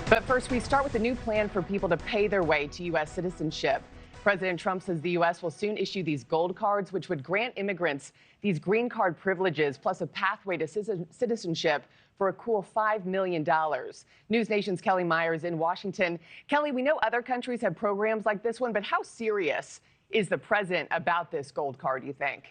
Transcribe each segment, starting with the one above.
But first, we start with a new plan for people to pay their way to U.S. citizenship. President Trump says the U.S. will soon issue these gold cards, which would grant immigrants these green card privileges, plus a pathway to citizenship for a cool $5 million. NewsNation's Kelly Myers in Washington. Kelly, we know other countries have programs like this one, but how serious is the president about this gold card, you think?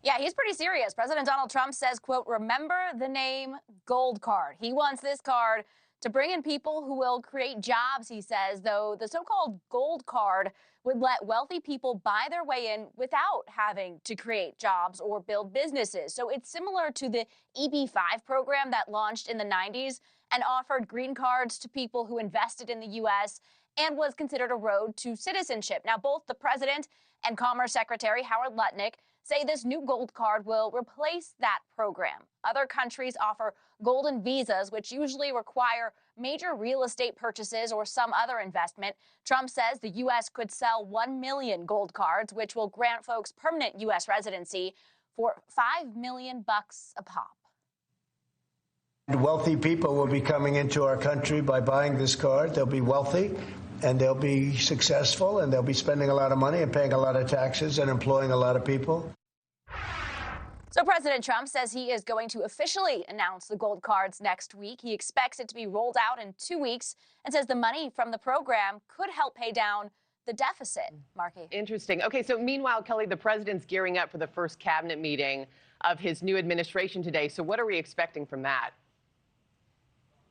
Yeah, he's pretty serious. President Donald Trump says, quote, remember the name gold card. He wants this card to bring in people who will create jobs, he says, though the so-called gold card would let wealthy people buy their way in without having to create jobs or build businesses. So it's similar to the EB5 program that launched in the 90s and offered green cards to people who invested in the U.S. and was considered a road to citizenship. Now, both the president and Commerce Secretary Howard Lutnick say this new gold card will replace that program. Other countries offer golden visas, which usually require major real estate purchases or some other investment. Trump says the U.S. could sell 1 million gold cards, which will grant folks permanent U.S. residency for $5 million a pop. Wealthy people will be coming into our country by buying this card. They'll be wealthy, and they'll be successful, and they'll be spending a lot of money and paying a lot of taxes and employing a lot of people. So President Trump says he is going to officially announce the gold cards next week. He expects it to be rolled out in 2 weeks and says the money from the program could help pay down the deficit. Markie. Interesting. Okay, so meanwhile, Kelly, the president's gearing up for the first cabinet meeting of his new administration today. So what are we expecting from that?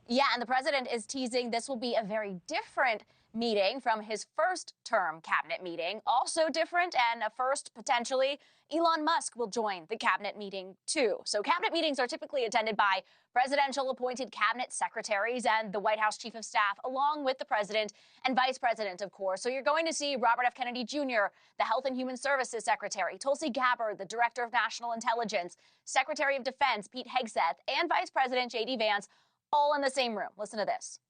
Yeah, and the president is teasing this will be a very different meeting from his first term cabinet meeting. Also different and a first potentially, Elon Musk will join the cabinet meeting too. So cabinet meetings are typically attended by presidential appointed cabinet secretaries and the White House chief of staff, along with the president and vice president, of course. So you're going to see Robert F. Kennedy Jr., the Health and Human Services Secretary, Tulsi Gabbard, the Director of National Intelligence, Secretary of Defense Pete Hegseth, and Vice President J.D. Vance, all in the same room. Listen to this.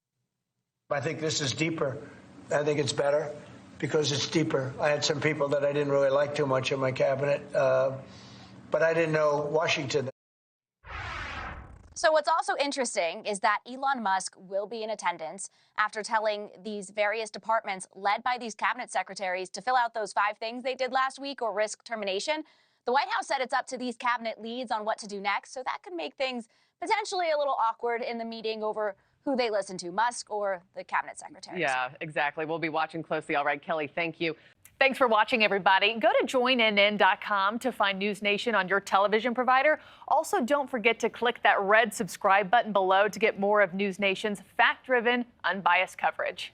I think this is deeper. I think it's better because it's deeper. I had some people that I didn't really like too much in my cabinet, but I didn't know Washington. So what's also interesting is that Elon Musk will be in attendance after telling these various departments led by these cabinet secretaries to fill out those 5 things they did last week or risk termination. The White House said it's up to these cabinet leads on what to do next, so that could make things potentially a little awkward in the meeting over who they listen to, Musk or the cabinet secretaries. Yeah, exactly. We'll be watching closely. All right, Kelly, thank you. Thanks for watching, everybody. Go to joinnn.com to find NewsNation on your television provider. Also, don't forget to click that red subscribe button below to get more of NewsNation's fact-driven, unbiased coverage.